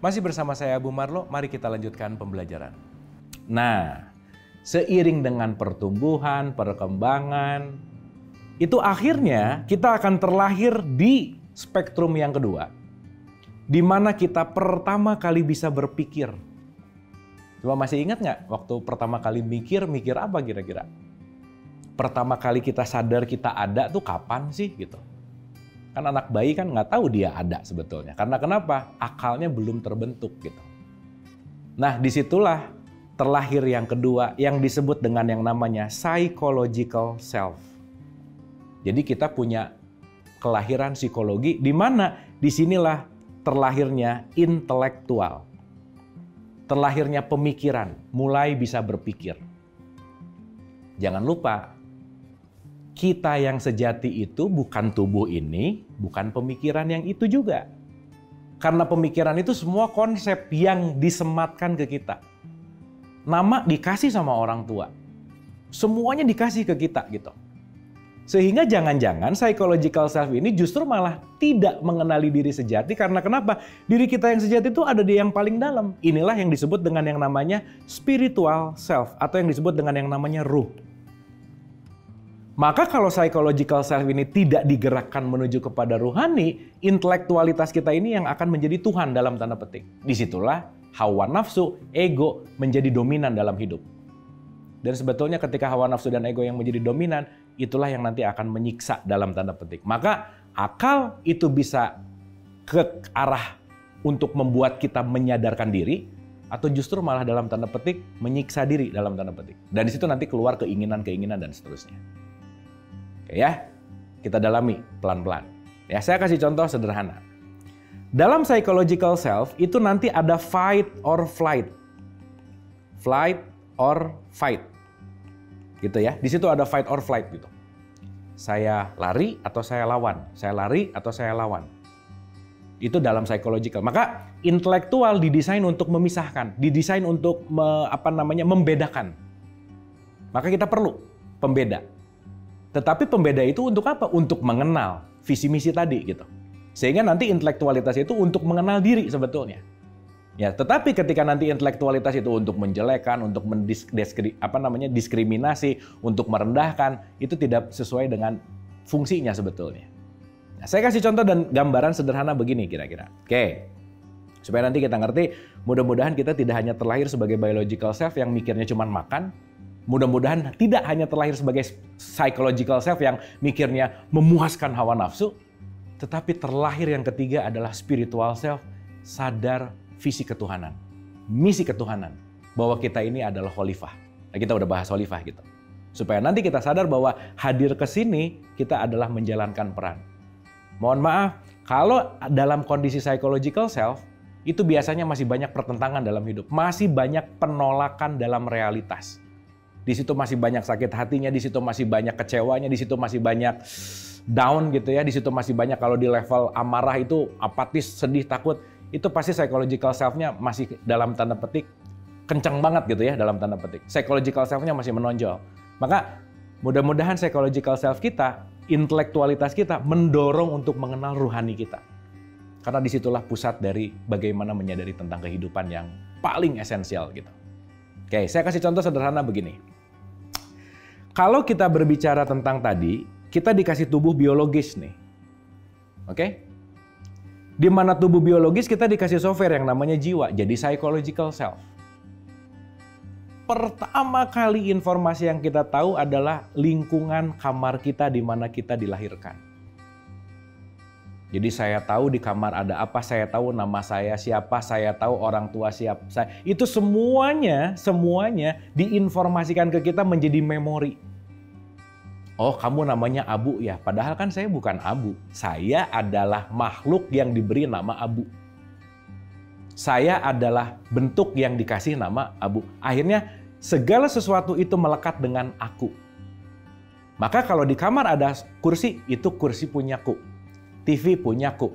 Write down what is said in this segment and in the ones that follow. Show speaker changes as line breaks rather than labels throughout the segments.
Masih bersama saya Bu Marlo, mari kita lanjutkan pembelajaran. Nah, seiring dengan pertumbuhan, perkembangan, itu akhirnya kita akan terlahir di spektrum yang kedua, di mana kita pertama kali bisa berpikir. Coba masih ingat nggak waktu pertama kali mikir apa kira-kira? Pertama kali kita sadar kita ada tuh kapan sih gitu? Kan anak bayi kan nggak tahu dia ada sebetulnya. Karena kenapa? Akalnya belum terbentuk gitu. Nah disitulah terlahir yang kedua yang disebut dengan yang namanya psychological self. Jadi kita punya kelahiran psikologi di mana disinilah terlahirnya intelektual. Terlahirnya pemikiran, mulai bisa berpikir. Jangan lupa, kita yang sejati itu bukan tubuh ini, bukan pemikiran yang itu juga. Karena pemikiran itu semua konsep yang disematkan ke kita. Nama dikasih sama orang tua. Semuanya dikasih ke kita gitu. Sehingga jangan-jangan psychological self ini justru malah tidak mengenali diri sejati. Karena kenapa? Diri kita yang sejati itu ada di yang paling dalam. Inilah yang disebut dengan yang namanya spiritual self. Atau yang disebut dengan yang namanya ruh. Maka kalau psychological self ini tidak digerakkan menuju kepada ruhani, intelektualitas kita ini yang akan menjadi Tuhan dalam tanda petik. Disitulah hawa nafsu, ego menjadi dominan dalam hidup. Dan sebetulnya ketika hawa nafsu dan ego yang menjadi dominan, itulah yang nanti akan menyiksa dalam tanda petik. Maka akal itu bisa ke arah untuk membuat kita menyadarkan diri, atau justru malah dalam tanda petik menyiksa diri dalam tanda petik. Dan di situ nanti keluar keinginan-keinginan dan seterusnya. Oke ya, kita dalami pelan-pelan. Ya, saya kasih contoh sederhana. Dalam psychological self itu nanti ada fight or flight. Flight or fight. Gitu ya. Di situ ada fight or flight gitu. Saya lari atau saya lawan. Saya lari atau saya lawan. Itu dalam psychological. Maka intelektual didesain untuk memisahkan, didesain untuk membedakan. Maka kita perlu pembeda. Tetapi pembeda itu untuk apa? Untuk mengenal visi misi tadi gitu. Sehingga nanti intelektualitas itu untuk mengenal diri sebetulnya. Ya, tetapi ketika nanti intelektualitas itu untuk menjelekan, untuk diskriminasi, untuk merendahkan, itu tidak sesuai dengan fungsinya sebetulnya. Nah, saya kasih contoh dan gambaran sederhana begini kira-kira. Oke. Supaya nanti kita ngerti, mudah-mudahan kita tidak hanya terlahir sebagai biological self yang mikirnya cuma makan. Mudah-mudahan tidak hanya terlahir sebagai psychological self yang mikirnya memuaskan hawa nafsu, tetapi terlahir yang ketiga adalah spiritual self, sadar visi ketuhanan, misi ketuhanan, bahwa kita ini adalah khalifah. Nah, kita udah bahas khalifah gitu. Supaya nanti kita sadar bahwa hadir ke sini kita adalah menjalankan peran. Mohon maaf, kalau dalam kondisi psychological self, itu biasanya masih banyak pertentangan dalam hidup, masih banyak penolakan dalam realitas. Di situ masih banyak sakit hatinya, di situ masih banyak kecewanya, di situ masih banyak down gitu ya, di situ masih banyak kalau di level amarah itu apatis, sedih, takut, itu pasti psychological self-nya masih dalam tanda petik kenceng banget gitu ya dalam tanda petik. Psychological self-nya masih menonjol. Maka mudah-mudahan psychological self kita, intelektualitas kita mendorong untuk mengenal ruhani kita. Karena disitulah pusat dari bagaimana menyadari tentang kehidupan yang paling esensial gitu. Oke, saya kasih contoh sederhana begini. Kalau kita berbicara tentang tadi, kita dikasih tubuh biologis nih. Oke? Di mana tubuh biologis kita dikasih software yang namanya jiwa, jadi psychological self. Pertama kali informasi yang kita tahu adalah lingkungan kamar kita di mana kita dilahirkan. Jadi saya tahu di kamar ada apa, saya tahu nama saya siapa, saya tahu orang tua siapa. Itu semuanya diinformasikan ke kita menjadi memori. Oh, kamu namanya Abu ya, padahal kan saya bukan Abu. Saya adalah makhluk yang diberi nama Abu. Saya adalah bentuk yang dikasih nama Abu. Akhirnya segala sesuatu itu melekat dengan aku. Maka kalau di kamar ada kursi, itu kursi punyaku. TV punyaku.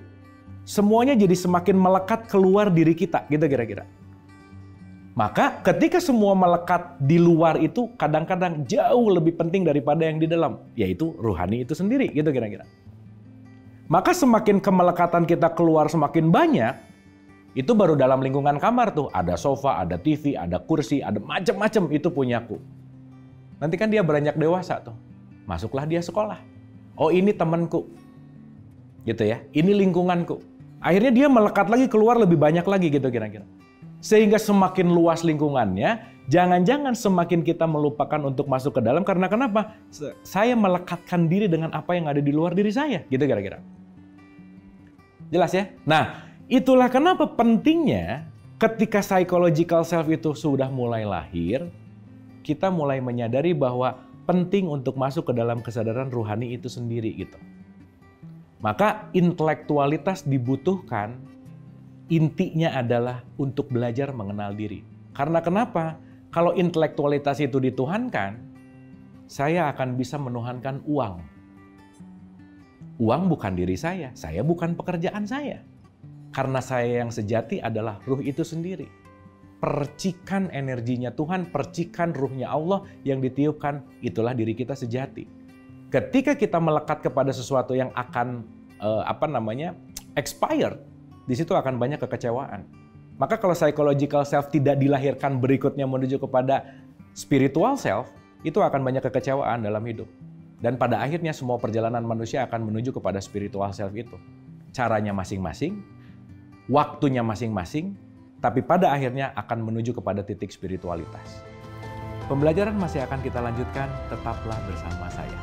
Semuanya jadi semakin melekat keluar diri kita, gitu kira-kira. Maka ketika semua melekat di luar itu kadang-kadang jauh lebih penting daripada yang di dalam, yaitu ruhani itu sendiri, gitu kira-kira. Maka semakin kemelekatan kita keluar semakin banyak, Itu baru dalam lingkungan kamar tuh. Ada sofa, ada TV, ada kursi, ada macam-macam itu punyaku. Nanti kan dia beranjak dewasa tuh. Masuklah dia sekolah. Oh ini temanku. Gitu ya. Ini lingkunganku. Akhirnya dia melekat lagi, keluar lebih banyak lagi gitu kira-kira. Sehingga semakin luas lingkungannya, jangan-jangan semakin kita melupakan untuk masuk ke dalam. Karena kenapa? Saya melekatkan diri dengan apa yang ada di luar diri saya. Gitu kira-kira. Jelas ya? Nah, itulah kenapa pentingnya ketika psychological self itu sudah mulai lahir, kita mulai menyadari bahwa penting untuk masuk ke dalam kesadaran ruhani itu sendiri gitu. Maka intelektualitas dibutuhkan, intinya adalah untuk belajar mengenal diri. Karena kenapa? Kalau intelektualitas itu dituhankan, saya akan bisa menuhankan uang. Uang bukan diri saya bukan pekerjaan saya. Karena saya yang sejati adalah ruh itu sendiri. Percikan energinya Tuhan, percikan ruhnya Allah yang ditiupkan, itulah diri kita sejati. Ketika kita melekat kepada sesuatu yang akan expire, di situ akan banyak kekecewaan. Maka kalau psychological self tidak dilahirkan berikutnya menuju kepada spiritual self, itu akan banyak kekecewaan dalam hidup. Dan pada akhirnya semua perjalanan manusia akan menuju kepada spiritual self itu. Caranya masing-masing, waktunya masing-masing, tapi pada akhirnya akan menuju kepada titik spiritualitas. Pembelajaran masih akan kita lanjutkan, tetaplah bersama saya.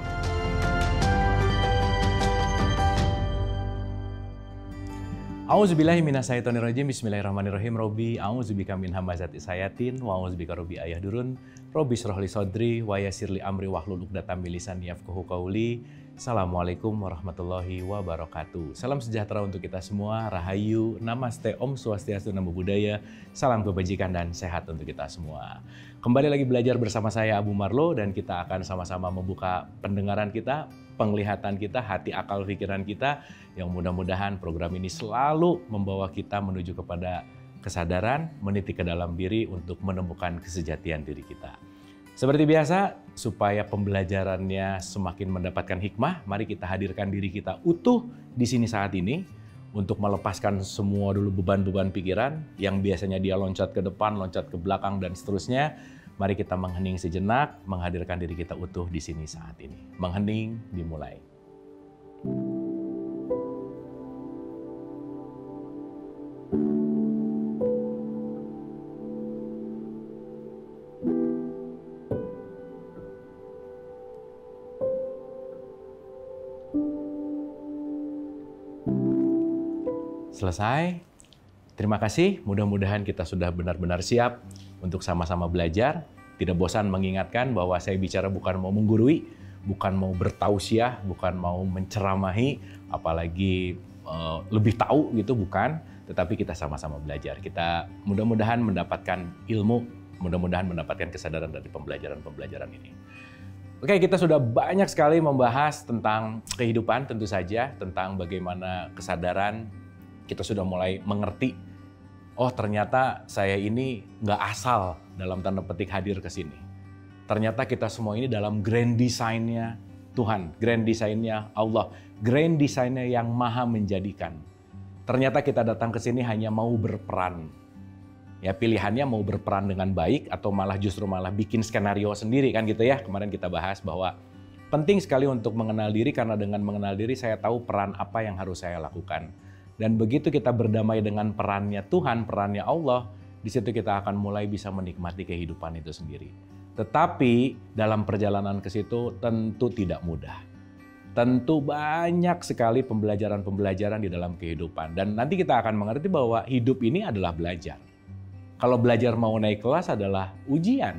A'udzubillahi minasyaitonirrajim. Bismillahirrahmanirrahim. Robbi a'udzubika min hamazati sayatin wa a'udzubika robbi ayahdurun. Robbi shrah li sadri wa yassir li amri wahlul 'uqdatam min lisani yafqahu qawli. Assalamualaikum warahmatullahi wabarakatuh. Salam sejahtera untuk kita semua. Rahayu, namaste, Om Swastiastu, Namo Buddhaya. Salam kebajikan dan sehat untuk kita semua. Kembali lagi belajar bersama saya Abu Marlo dan kita akan sama-sama membuka pendengaran kita, penglihatan kita, hati, akal, pikiran kita, yang mudah-mudahan program ini selalu membawa kita menuju kepada kesadaran, meniti ke dalam diri untuk menemukan kesejatian diri kita. Seperti biasa, supaya pembelajarannya semakin mendapatkan hikmah, mari kita hadirkan diri kita utuh di sini saat ini untuk melepaskan semua dulu beban-beban pikiran yang biasanya dia loncat ke depan, loncat ke belakang, dan seterusnya. Mari kita menghening sejenak, menghadirkan diri kita utuh di sini saat ini. Menghening, dimulai. Selesai. Terima kasih. Mudah-mudahan kita sudah benar-benar siap untuk sama-sama belajar. Tidak bosan mengingatkan bahwa saya bicara bukan mau menggurui, bukan mau bertausiah, bukan mau menceramahi, apalagi lebih tahu gitu, bukan. Tetapi kita sama-sama belajar. Kita mudah-mudahan mendapatkan ilmu, mudah-mudahan mendapatkan kesadaran dari pembelajaran-pembelajaran ini. Oke, kita sudah banyak sekali membahas tentang kehidupan tentu saja, tentang bagaimana kesadaran. Kita sudah mulai mengerti, oh ternyata saya ini nggak asal dalam tanda petik hadir ke sini. Ternyata kita semua ini dalam grand design-nya Tuhan, grand design-nya Allah, grand design-nya yang maha menjadikan. Ternyata kita datang ke sini hanya mau berperan. Ya pilihannya mau berperan dengan baik atau malah justru malah bikin skenario sendiri kan gitu ya. Kemarin kita bahas bahwa penting sekali untuk mengenal diri karena dengan mengenal diri saya tahu peran apa yang harus saya lakukan. Dan begitu kita berdamai dengan perannya Tuhan, perannya Allah, di situ kita akan mulai bisa menikmati kehidupan itu sendiri. Tetapi dalam perjalanan ke situ tentu tidak mudah. Tentu banyak sekali pembelajaran-pembelajaran di dalam kehidupan. Dan nanti kita akan mengerti bahwa hidup ini adalah belajar. Kalau belajar mau naik kelas adalah ujian.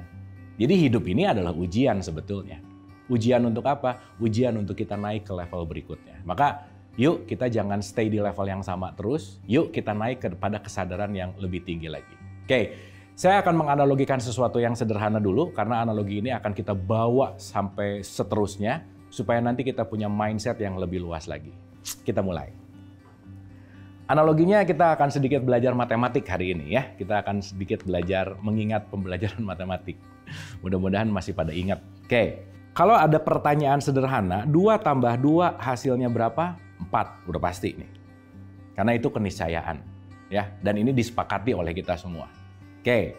Jadi hidup ini adalah ujian sebetulnya. Ujian untuk apa? Ujian untuk kita naik ke level berikutnya. Maka yuk kita jangan stay di level yang sama terus, yuk kita naik kepada kesadaran yang lebih tinggi lagi. Oke, saya akan menganalogikan sesuatu yang sederhana dulu, karena analogi ini akan kita bawa sampai seterusnya, supaya nanti kita punya mindset yang lebih luas lagi. Kita mulai. Analoginya kita akan sedikit belajar matematik hari ini ya, kita akan sedikit belajar mengingat pembelajaran matematik. Mudah-mudahan masih pada ingat. Oke, kalau ada pertanyaan sederhana, 2 tambah 2 hasilnya berapa? 4, udah pasti nih. Karena itu keniscayaan. ya, dan ini disepakati oleh kita semua. Oke.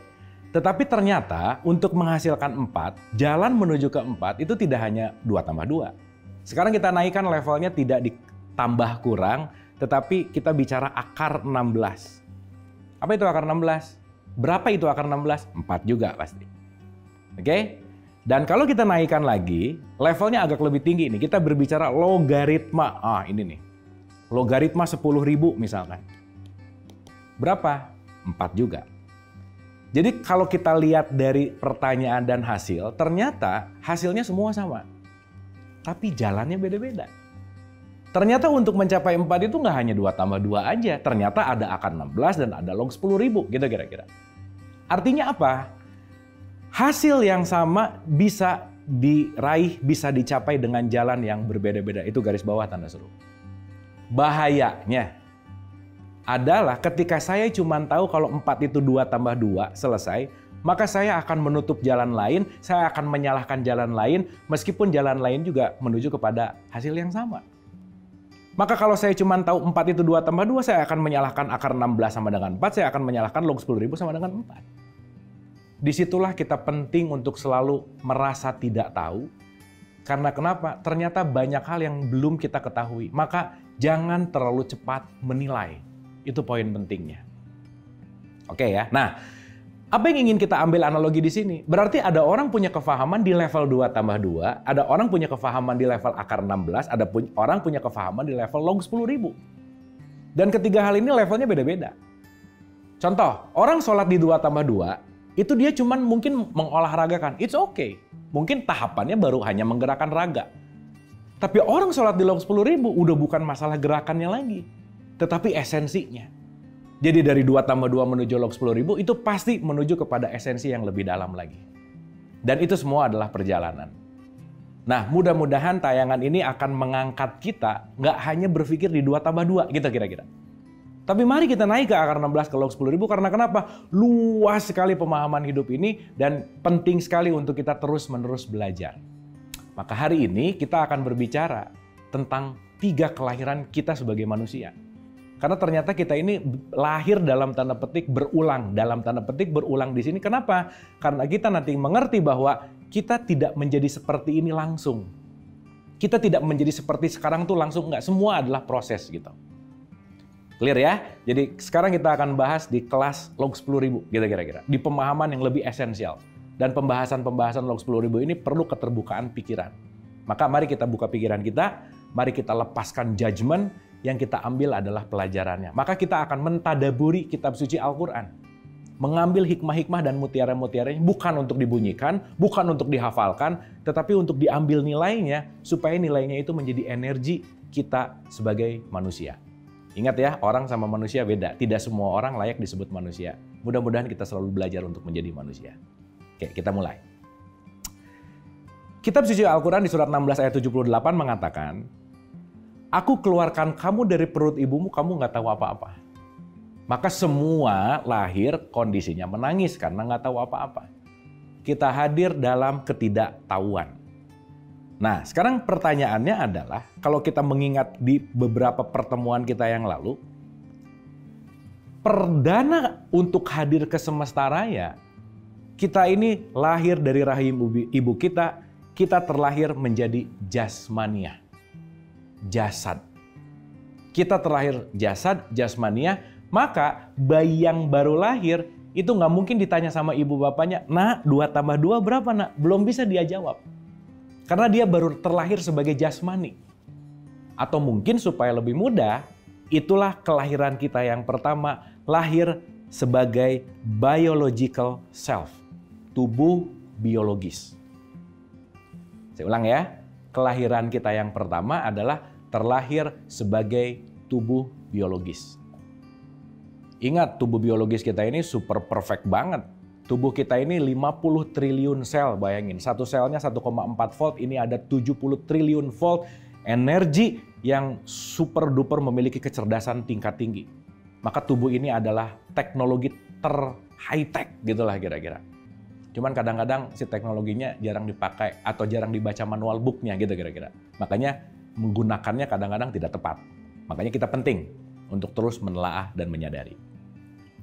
Tetapi ternyata untuk menghasilkan 4, jalan menuju ke 4 itu tidak hanya 2 tambah 2. Sekarang kita naikkan levelnya tidak ditambah kurang, tetapi kita bicara akar 16. Apa itu akar 16? Berapa itu akar 16? 4 juga pasti. Oke? Dan kalau kita naikkan lagi, levelnya agak lebih tinggi nih. Kita berbicara logaritma. Ini nih. Logaritma 10.000 misalkan. Berapa? 4 juga. Jadi kalau kita lihat dari pertanyaan dan hasil, ternyata hasilnya semua sama. Tapi jalannya beda-beda. Ternyata untuk mencapai 4 itu nggak hanya 2 tambah 2 aja. Ternyata ada akar 16 dan ada log 10.000 gitu kira-kira. Artinya apa? Hasil yang sama bisa diraih, bisa dicapai dengan jalan yang berbeda-beda. Itu garis bawah tanda seru. Bahayanya adalah ketika saya cuma tahu kalau 4 itu 2 tambah 2 selesai, maka saya akan menutup jalan lain, saya akan menyalahkan jalan lain, meskipun jalan lain juga menuju kepada hasil yang sama. Maka kalau saya cuma tahu 4 itu 2 tambah 2, saya akan menyalahkan akar 16 sama dengan 4, saya akan menyalahkan log 10.000 sama dengan 4. Disitulah kita penting untuk selalu merasa tidak tahu. Karena kenapa? Ternyata banyak hal yang belum kita ketahui. Maka jangan terlalu cepat menilai. Itu poin pentingnya. Oke ya. Nah, apa yang ingin kita ambil analogi di sini? Berarti ada orang punya kefahaman di level 2 tambah 2, ada orang punya kefahaman di level akar 16, ada orang punya kefahaman di level log 10.000. Dan ketiga hal ini levelnya beda-beda. Contoh, orang sholat di 2 tambah 2, itu dia cuman mungkin mengolahragakan. It's okay. Mungkin tahapannya baru hanya menggerakkan raga. Tapi orang sholat di log 10.000 udah bukan masalah gerakannya lagi. Tetapi esensinya. Jadi dari 2 tambah 2 menuju log 10.000 itu pasti menuju kepada esensi yang lebih dalam lagi. Dan itu semua adalah perjalanan. Nah, mudah-mudahan tayangan ini akan mengangkat kita nggak hanya berpikir di 2 tambah 2 gitu kira-kira. Tapi mari kita naik ke akar 16 ke log 10.000 karena kenapa? Luas sekali pemahaman hidup ini dan penting sekali untuk kita terus-menerus belajar. Maka hari ini kita akan berbicara tentang 3 kelahiran kita sebagai manusia. Karena ternyata kita ini lahir dalam tanda petik berulang. Dalam tanda petik berulang di sini. Kenapa? Karena kita nanti mengerti bahwa kita tidak menjadi seperti ini langsung. Kita tidak menjadi seperti sekarang tuh langsung. Enggak, semua adalah proses gitu. Clear ya? Jadi sekarang kita akan bahas di kelas log 10.000 gitu kira-kira. Di pemahaman yang lebih esensial. Dan pembahasan-pembahasan log 10.000 ini perlu keterbukaan pikiran. Maka mari kita buka pikiran kita. Mari kita lepaskan judgement. Yang kita ambil adalah pelajarannya. Maka kita akan mentadaburi kitab suci Al-Quran. Mengambil hikmah-hikmah dan mutiara-mutiaranya bukan untuk dibunyikan, bukan untuk dihafalkan, tetapi untuk diambil nilainya supaya nilainya itu menjadi energi kita sebagai manusia. Ingat ya, orang sama manusia beda. Tidak semua orang layak disebut manusia. Mudah-mudahan kita selalu belajar untuk menjadi manusia. Oke, kita mulai. Kitab suci Al-Quran di surat 16 ayat 78 mengatakan, Aku keluarkan kamu dari perut ibumu, kamu nggak tahu apa-apa. Maka semua lahir kondisinya menangis karena nggak tahu apa-apa. Kita hadir dalam ketidaktahuan. Nah, sekarang pertanyaannya adalah, kalau kita mengingat di beberapa pertemuan kita yang lalu, perdana untuk hadir ke semesta raya, kita ini lahir dari rahim ibu kita, kita terlahir menjadi jasmania. Jasad. Kita terlahir jasad, jasmania, maka bayi yang baru lahir itu nggak mungkin ditanya sama ibu bapaknya, "Nak, 2 tambah 2 berapa, Nak?" Belum bisa dia jawab. Karena dia baru terlahir sebagai jasmani. Atau mungkin supaya lebih mudah, itulah kelahiran kita yang pertama, lahir sebagai biological self, tubuh biologis. Saya ulang ya. Kelahiran kita yang pertama adalah terlahir sebagai tubuh biologis. Ingat, tubuh biologis kita ini super perfect banget. Tubuh kita ini 50 triliun sel, bayangin. Satu selnya 1,4 volt, ini ada 70 triliun volt energi yang super duper memiliki kecerdasan tingkat tinggi. Maka tubuh ini adalah teknologi high tech gitulah kira-kira. Cuman kadang-kadang si teknologinya jarang dipakai atau jarang dibaca manual booknya gitu kira-kira. Makanya menggunakannya kadang-kadang tidak tepat. Makanya kita penting untuk terus menelaah dan menyadari.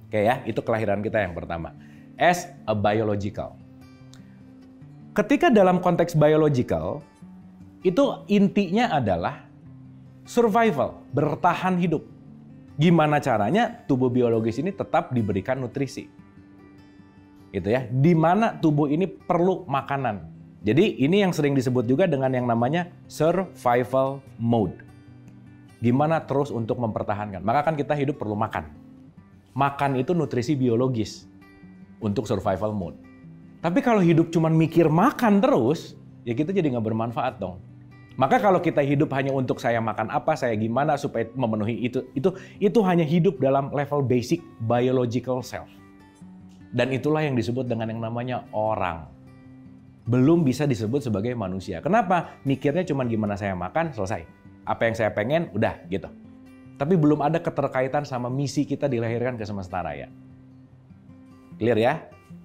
Oke ya, itu kelahiran kita yang pertama. As a biological. Ketika dalam konteks biological, itu intinya adalah survival, bertahan hidup. Gimana caranya tubuh biologis ini tetap diberikan nutrisi. Gitu ya, di mana tubuh ini perlu makanan. Jadi ini yang sering disebut juga dengan yang namanya survival mode. Gimana terus untuk mempertahankan. Maka kan kita hidup perlu makan. Makan itu nutrisi biologis untuk survival mode. Tapi kalau hidup cuma mikir makan terus, ya kita jadi nggak bermanfaat dong. Maka kalau kita hidup hanya untuk saya makan apa, saya gimana supaya memenuhi itu hanya hidup dalam level basic biological self. Dan itulah yang disebut dengan yang namanya orang. Belum bisa disebut sebagai manusia. Kenapa? Mikirnya cuma gimana saya makan, selesai. Apa yang saya pengen, udah gitu. Tapi belum ada keterkaitan sama misi kita dilahirkan ke semesta raya. Clear ya?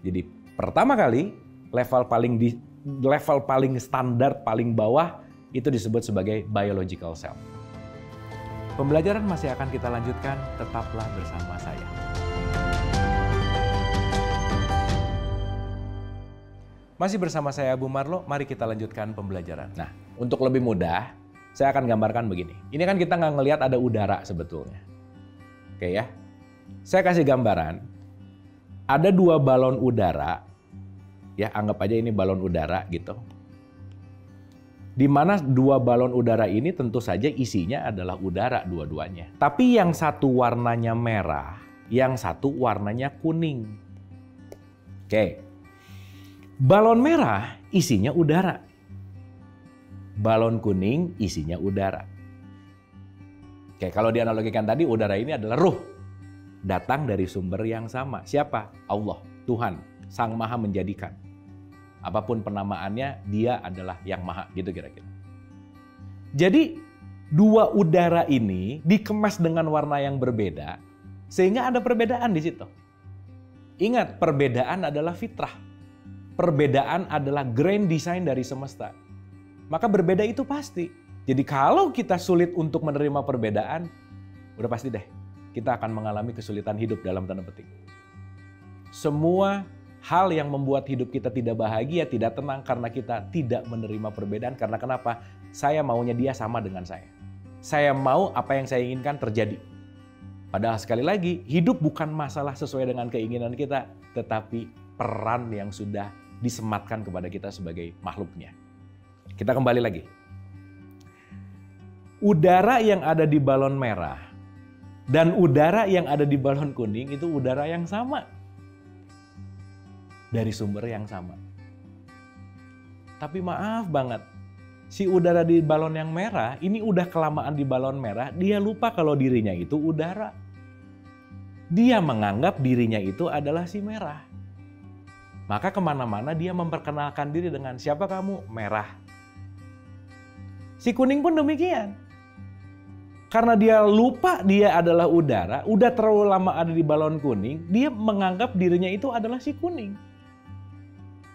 Jadi pertama kali level paling standar, paling bawah itu disebut sebagai biological self. Pembelajaran masih akan kita lanjutkan, tetaplah bersama saya. Masih bersama saya Abu Marlo, mari kita lanjutkan pembelajaran. Nah, untuk lebih mudah, saya akan gambarkan begini. Ini kan kita nggak ngelihat ada udara sebetulnya. Oke ya. Saya kasih gambaran. Ada 2 balon udara. Ya, anggap aja ini balon udara gitu. Di mana 2 balon udara ini tentu saja isinya adalah udara dua-duanya. Tapi yang satu warnanya merah, yang satu warnanya kuning. Oke. Balon merah isinya udara. Balon kuning isinya udara. Oke, kalau dianalogikan tadi, udara ini adalah ruh. Datang dari sumber yang sama. Siapa? Allah, Tuhan, Sang Maha Menjadikan. Apapun penamaannya, dia adalah yang maha, gitu kira-kira. Jadi, 2 udara ini dikemas dengan warna yang berbeda, sehingga ada perbedaan di situ. Ingat, perbedaan adalah fitrah. Perbedaan adalah grand design dari semesta. Maka berbeda itu pasti. Jadi kalau kita sulit untuk menerima perbedaan, udah pasti deh, kita akan mengalami kesulitan hidup dalam tanda petik. Semua hal yang membuat hidup kita tidak bahagia, tidak tenang karena kita tidak menerima perbedaan. Karena kenapa? Saya maunya dia sama dengan saya. Saya mau apa yang saya inginkan terjadi. Padahal sekali lagi, hidup bukan masalah sesuai dengan keinginan kita, tetapi peran yang sudah disematkan kepada kita sebagai makhluknya. Kita kembali lagi. Udara yang ada di balon merah dan udara yang ada di balon kuning itu udara yang sama. Dari sumber yang sama. Tapi maaf banget, si udara di balon yang merah ini udah kelamaan di balon merah, dia lupa kalau dirinya itu udara. Dia menganggap dirinya itu adalah si merah. Maka kemana-mana dia memperkenalkan diri dengan siapa kamu? Merah. Si kuning pun demikian. Karena dia lupa dia adalah udara, udah terlalu lama ada di balon kuning, dia menganggap dirinya itu adalah si kuning.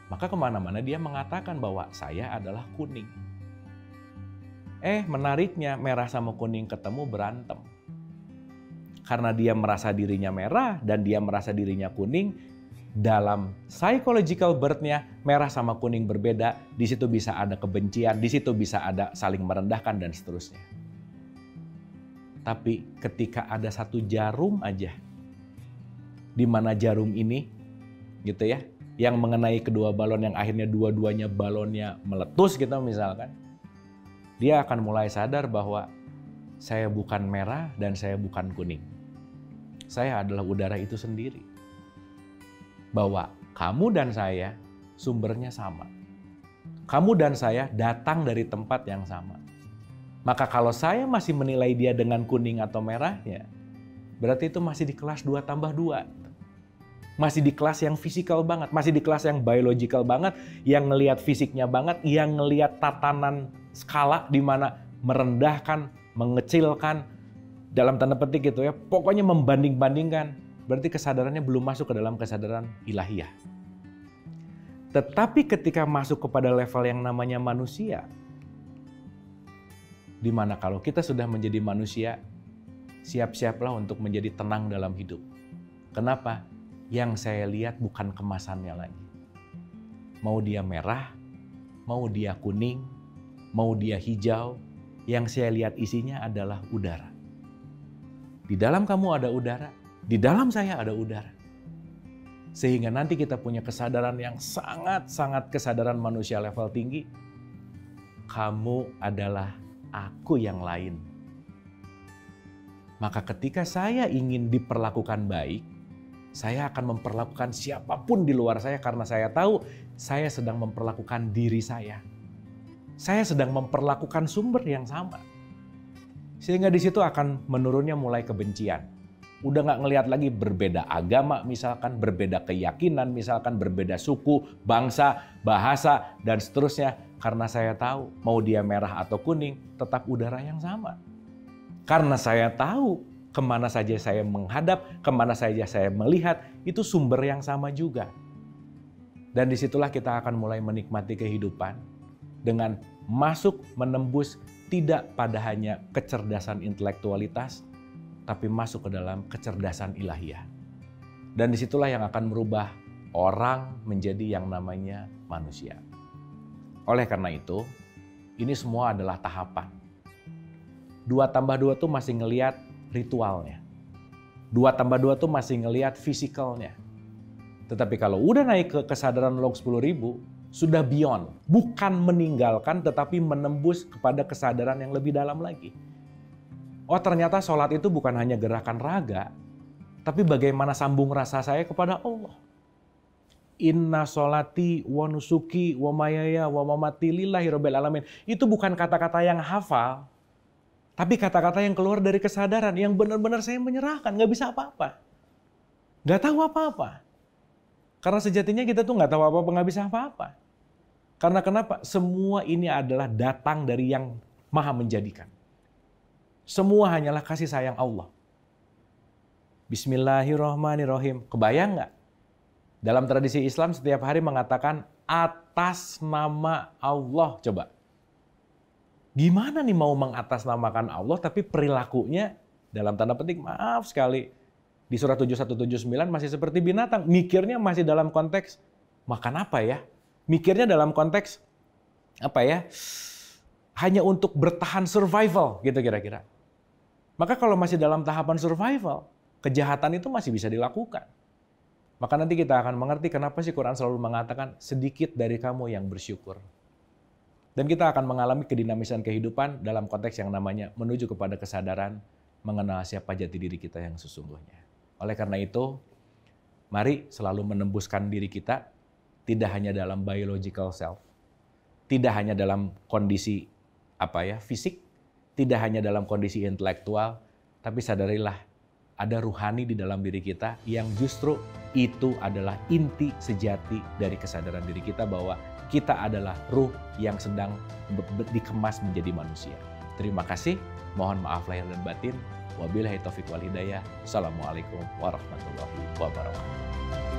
Maka kemana-mana dia mengatakan bahwa saya adalah kuning. Menariknya merah sama kuning ketemu berantem. Karena dia merasa dirinya merah dan dia merasa dirinya kuning, dalam psychological birth-nya merah sama kuning berbeda, di situ bisa ada kebencian, di situ bisa ada saling merendahkan dan seterusnya. Tapi ketika ada satu jarum aja, di mana jarum ini gitu ya, yang mengenai kedua balon yang akhirnya dua-duanya balonnya meletus gitu misalkan, dia akan mulai sadar bahwa saya bukan merah dan saya bukan kuning. Saya adalah udara itu sendiri. Bahwa kamu dan saya sumbernya sama. Kamu dan saya datang dari tempat yang sama. Maka kalau saya masih menilai dia dengan kuning atau merah, ya berarti itu masih di kelas 2+2. Masih di kelas yang fisikal banget, masih di kelas yang biological banget, yang ngelihat fisiknya banget, yang ngelihat tatanan skala di mana merendahkan, mengecilkan, dalam tanda petik gitu ya, pokoknya membanding-bandingkan. Berarti kesadarannya belum masuk ke dalam kesadaran ilahiyah. Tetapi ketika masuk kepada level yang namanya manusia, di mana kalau kita sudah menjadi manusia, siap-siaplah untuk menjadi tenang dalam hidup. Kenapa? Yang saya lihat bukan kemasannya lagi. Mau dia merah, mau dia kuning, mau dia hijau, yang saya lihat isinya adalah udara. Di dalam kamu ada udara, di dalam saya ada udara. Sehingga nanti kita punya kesadaran yang sangat-sangat kesadaran manusia level tinggi. Kamu adalah aku yang lain. Maka ketika saya ingin diperlakukan baik, saya akan memperlakukan siapapun di luar saya karena saya tahu saya sedang memperlakukan diri saya. Saya sedang memperlakukan sumber yang sama. Sehingga di situ akan menurunnya mulai kebencian. Udah nggak ngelihat lagi berbeda agama misalkan, berbeda keyakinan misalkan, berbeda suku, bangsa, bahasa, dan seterusnya. Karena saya tahu mau dia merah atau kuning, tetap udara yang sama. Karena saya tahu kemana saja saya menghadap, kemana saja saya melihat, itu sumber yang sama juga. Dan disitulah kita akan mulai menikmati kehidupan dengan masuk menembus tidak pada hanya kecerdasan intelektualitas, tapi masuk ke dalam kecerdasan ilahiyah. Dan disitulah yang akan merubah orang menjadi yang namanya manusia. Oleh karena itu, ini semua adalah tahapan. 2+2 tuh masih ngelihat ritualnya. 2+2 tuh masih ngelihat fisikalnya. Tetapi kalau udah naik ke kesadaran log 10.000, sudah beyond. Bukan meninggalkan, tetapi menembus kepada kesadaran yang lebih dalam lagi. Oh ternyata sholat itu bukan hanya gerakan raga, tapi bagaimana sambung rasa saya kepada Allah. Inna sholati wa nusuki wa mayaya wa mamati lillahi rabbil alamin. Itu bukan kata-kata yang hafal, tapi kata-kata yang keluar dari kesadaran, yang benar-benar saya menyerahkan, nggak bisa apa-apa. Nggak tahu apa-apa. Karena sejatinya kita tuh nggak tahu apa-apa, nggak bisa apa-apa. Karena kenapa? Semua ini adalah datang dari yang maha menjadikan. Semua hanyalah kasih sayang Allah. Bismillahirrahmanirrahim. Kebayang nggak? Dalam tradisi Islam setiap hari mengatakan atas nama Allah. Coba. Gimana nih mau mengatasnamakan Allah tapi perilakunya dalam tanda petik maaf sekali. Di surat 7179 masih seperti binatang. Mikirnya masih dalam konteks makan apa ya? Mikirnya dalam konteks apa ya? Hanya untuk bertahan survival gitu kira-kira. Maka kalau masih dalam tahapan survival, kejahatan itu masih bisa dilakukan. Maka nanti kita akan mengerti kenapa sih Quran selalu mengatakan sedikit dari kamu yang bersyukur. Dan kita akan mengalami kedinamisan kehidupan dalam konteks yang namanya menuju kepada kesadaran mengenal siapa jati diri kita yang sesungguhnya. Oleh karena itu, mari selalu menembuskan diri kita tidak hanya dalam biological self, tidak hanya dalam kondisi fisik, tidak hanya dalam kondisi intelektual, tapi sadarilah ada ruhani di dalam diri kita yang justru itu adalah inti sejati dari kesadaran diri kita bahwa kita adalah ruh yang sedang dikemas menjadi manusia. Terima kasih, mohon maaf lahir dan batin. Wabillahi taufiq wal hidayah. Assalamualaikum warahmatullahi wabarakatuh.